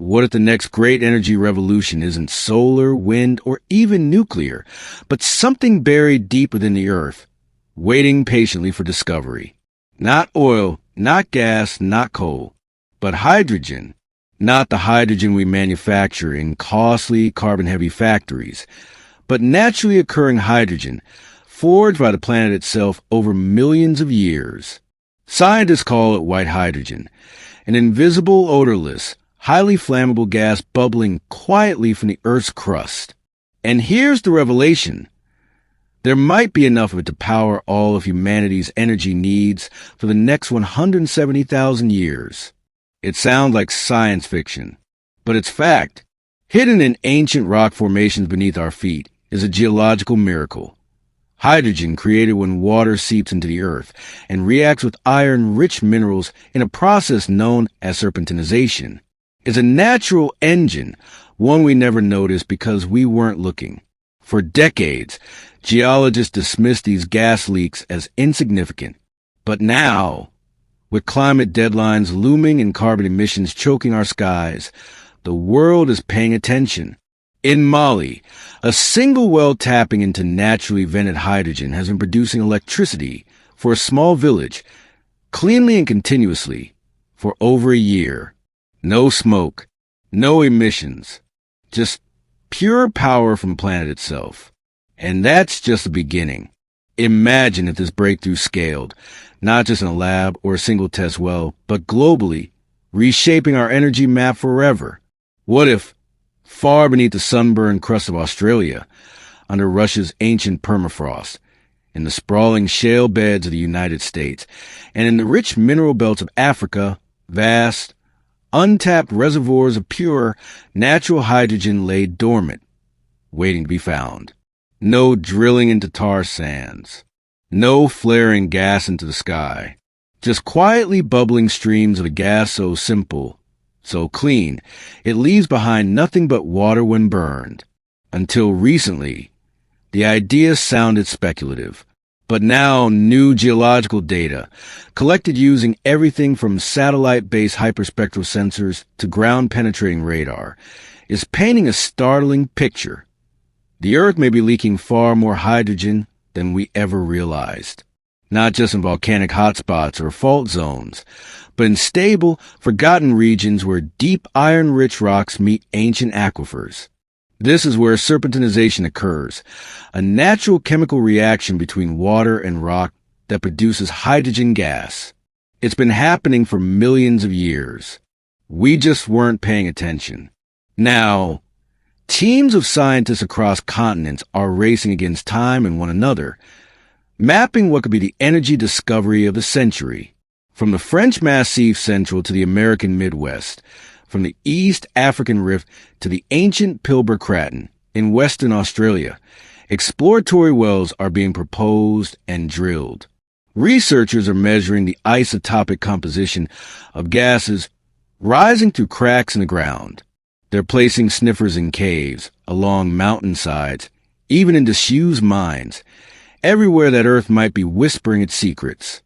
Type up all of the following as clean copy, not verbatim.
What if the next great energy revolution isn't solar, wind, or even nuclear, but something buried deep within the earth, waiting patiently for discovery? Not oil, not gas, not coal, but hydrogen. Not the hydrogen we manufacture in costly, carbon-heavy factories, but naturally occurring hydrogen, forged by the planet itself over millions of years. Scientists call it white hydrogen, an invisible, odorless, highly flammable gas bubbling quietly from the Earth's crust. And here's the revelation. There might be enough of it to power all of humanity's energy needs for the next 170,000 years. It sounds like science fiction, but it's fact. Hidden in ancient rock formations beneath our feet is a geological miracle. Hydrogen, created when water seeps into the earth and reacts with iron-rich minerals in a process known as serpentinization, is a natural engine, one we never noticed because we weren't looking. For decades, geologists dismissed these gas leaks as insignificant. But now, with climate deadlines looming and carbon emissions choking our skies, the world is paying attention. In Mali, a single well tapping into naturally vented hydrogen has been producing electricity for a small village, cleanly and continuously, for over a year. No smoke, no emissions, just pure power from the planet itself. And that's just the beginning. Imagine if this breakthrough scaled, not just in a lab or a single test well, but globally, reshaping our energy map forever. What if, far beneath the sunburned crust of Australia, under Russia's ancient permafrost, in the sprawling shale beds of the United States, and in the rich mineral belts of Africa, vast, untapped reservoirs of pure, natural hydrogen lay dormant, waiting to be found. No drilling into tar sands. No flaring gas into the sky. Just quietly bubbling streams of a gas so simple, so clean, it leaves behind nothing but water when burned. Until recently, the idea sounded speculative. But now new geological data, collected using everything from satellite-based hyperspectral sensors to ground-penetrating radar, is painting a startling picture. The Earth may be leaking far more hydrogen than we ever realized. Not just in volcanic hotspots or fault zones, but in stable, forgotten regions where deep iron-rich rocks meet ancient aquifers. This is where serpentinization occurs, a natural chemical reaction between water and rock that produces hydrogen gas. It's been happening for millions of years. We just weren't paying attention. Now, teams of scientists across continents are racing against time and one another, mapping what could be the energy discovery of the century. From the French Massif Central to the American Midwest, from the East African Rift to the ancient Pilbara Craton in Western Australia, exploratory wells are being proposed and drilled. Researchers are measuring the isotopic composition of gases rising through cracks in the ground. They're placing sniffers in caves, along mountainsides, even in disused mines, everywhere that Earth might be whispering its secrets.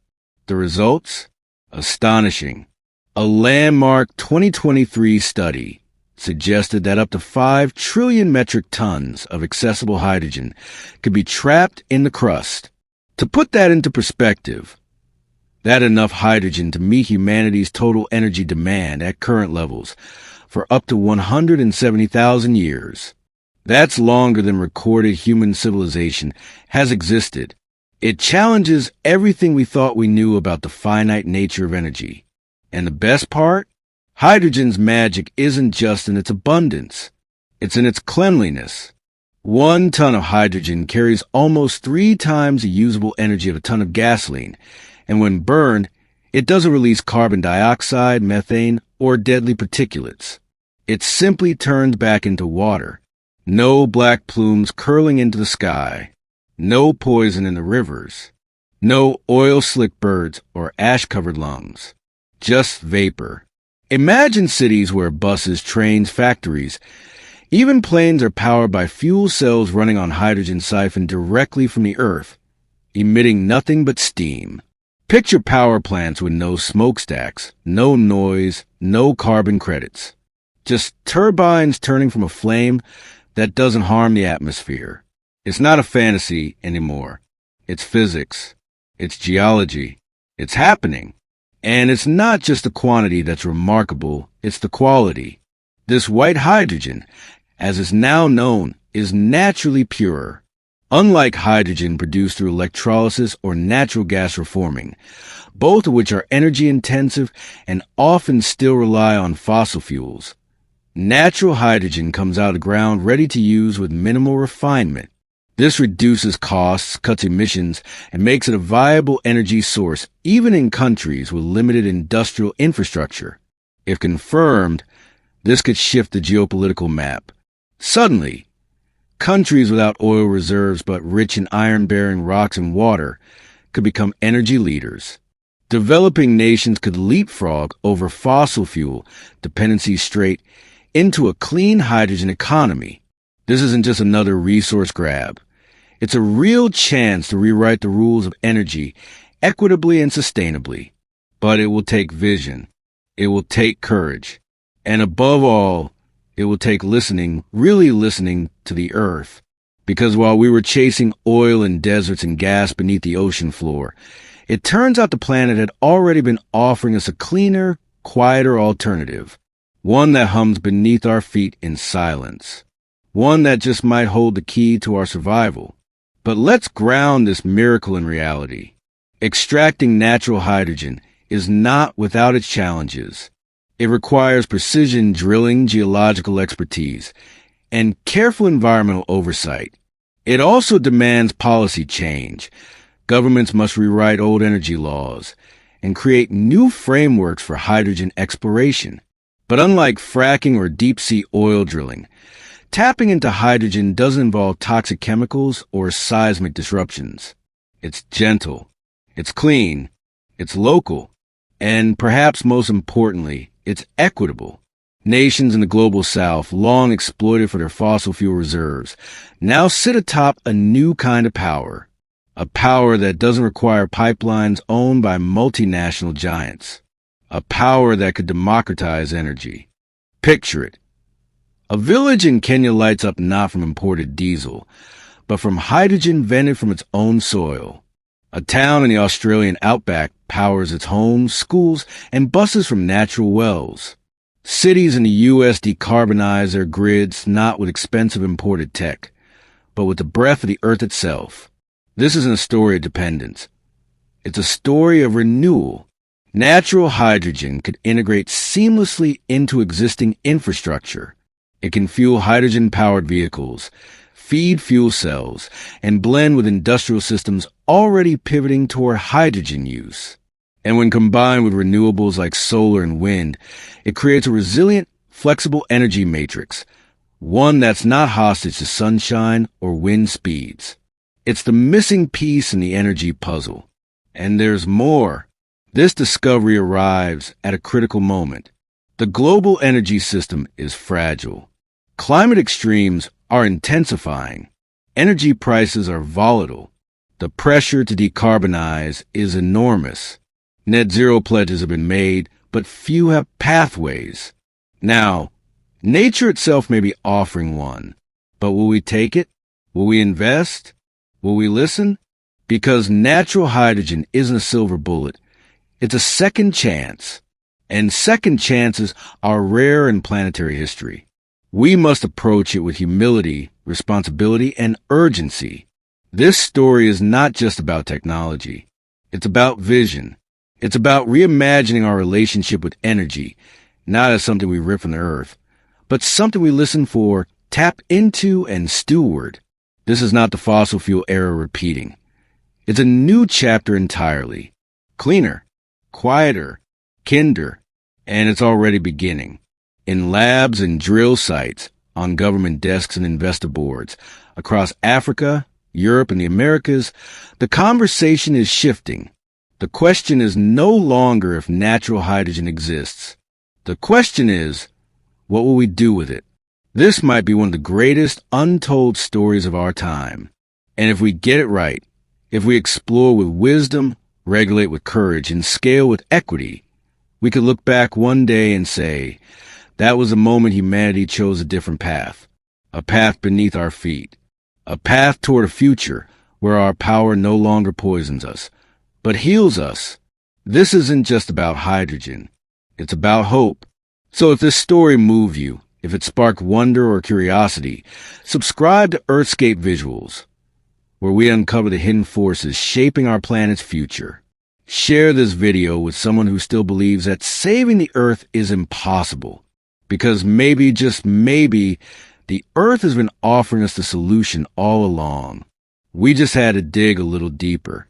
The results? Astonishing. A landmark 2023 study suggested that up to 5 trillion metric tons of accessible hydrogen could be trapped in the crust. To put that into perspective, that's enough hydrogen to meet humanity's total energy demand at current levels for up to 170,000 years. That's longer than recorded human civilization has existed. It challenges everything we thought we knew about the finite nature of energy. And the best part? Hydrogen's magic isn't just in its abundance. It's in its cleanliness. 1 ton of hydrogen carries almost 3 times the usable energy of a ton of gasoline, and when burned, it doesn't release carbon dioxide, methane, or deadly particulates. It simply turns back into water. No black plumes curling into the sky. No poison in the rivers. No oil-slick birds or ash-covered lungs. Just vapor. Imagine cities where buses, trains, factories, even planes are powered by fuel cells running on hydrogen siphoned directly from the earth, emitting nothing but steam. Picture power plants with no smokestacks, no noise, no carbon credits. Just turbines turning from a flame that doesn't harm the atmosphere. It's not a fantasy anymore. It's physics. It's geology. It's happening. And it's not just the quantity that's remarkable, it's the quality. This white hydrogen, as is now known, is naturally purer. Unlike hydrogen produced through electrolysis or natural gas reforming, both of which are energy intensive and often still rely on fossil fuels. Natural hydrogen comes out of the ground ready to use with minimal refinement. This reduces costs, cuts emissions, and makes it a viable energy source even in countries with limited industrial infrastructure. If confirmed, this could shift the geopolitical map. Suddenly, countries without oil reserves but rich in iron-bearing rocks and water could become energy leaders. Developing nations could leapfrog over fossil fuel dependency straight into a clean hydrogen economy. This isn't just another resource grab. It's a real chance to rewrite the rules of energy equitably and sustainably. But it will take vision. It will take courage. And above all, it will take listening, really listening to the earth. Because while we were chasing oil in deserts and gas beneath the ocean floor, it turns out the planet had already been offering us a cleaner, quieter alternative. One that hums beneath our feet in silence. One that just might hold the key to our survival. But let's ground this miracle in reality. Extracting natural hydrogen is not without its challenges. It requires precision drilling, geological expertise, and careful environmental oversight. It also demands policy change. Governments must rewrite old energy laws and create new frameworks for hydrogen exploration. But unlike fracking or deep-sea oil drilling, tapping into hydrogen doesn't involve toxic chemicals or seismic disruptions. It's gentle, it's clean, it's local, and perhaps most importantly, it's equitable. Nations in the global south, long exploited for their fossil fuel reserves, now sit atop a new kind of power. A power that doesn't require pipelines owned by multinational giants. A power that could democratize energy. Picture it. A village in Kenya lights up not from imported diesel, but from hydrogen vented from its own soil. A town in the Australian outback powers its homes, schools, and buses from natural wells. Cities in the U.S. decarbonize their grids not with expensive imported tech, but with the breath of the earth itself. This isn't a story of dependence. It's a story of renewal. Natural hydrogen could integrate seamlessly into existing infrastructure. It can fuel hydrogen-powered vehicles, feed fuel cells, and blend with industrial systems already pivoting toward hydrogen use. And when combined with renewables like solar and wind, it creates a resilient, flexible energy matrix, one that's not hostage to sunshine or wind speeds. It's the missing piece in the energy puzzle. And there's more. This discovery arrives at a critical moment. The global energy system is fragile. Climate extremes are intensifying. Energy prices are volatile. The pressure to decarbonize is enormous. Net zero pledges have been made, but few have pathways. Now, nature itself may be offering one, but will we take it? Will we invest? Will we listen? Because natural hydrogen isn't a silver bullet. It's a second chance. And second chances are rare in planetary history. We must approach it with humility, responsibility, and urgency. This story is not just about technology. It's about vision. It's about reimagining our relationship with energy, not as something we rip from the earth, but something we listen for, tap into, and steward. This is not the fossil fuel era repeating. It's a new chapter entirely. Cleaner, quieter, kinder, and it's already beginning. In labs and drill sites, on government desks and investor boards, across Africa, Europe, and the Americas, the conversation is shifting. The question is no longer if natural hydrogen exists. The question is, what will we do with it? This might be one of the greatest untold stories of our time. And if we get it right, if we explore with wisdom, regulate with courage, and scale with equity, we could look back one day and say, That was the moment humanity chose a different path. A path beneath our feet. A path toward a future where our power no longer poisons us, but heals us. This isn't just about hydrogen. It's about hope. So if this story moved you, if it sparked wonder or curiosity, subscribe to EarthScape Visuals, where we uncover the hidden forces shaping our planet's future. Share this video with someone who still believes that saving the Earth is impossible, because maybe, just maybe, the Earth has been offering us the solution all along. We just had to dig a little deeper.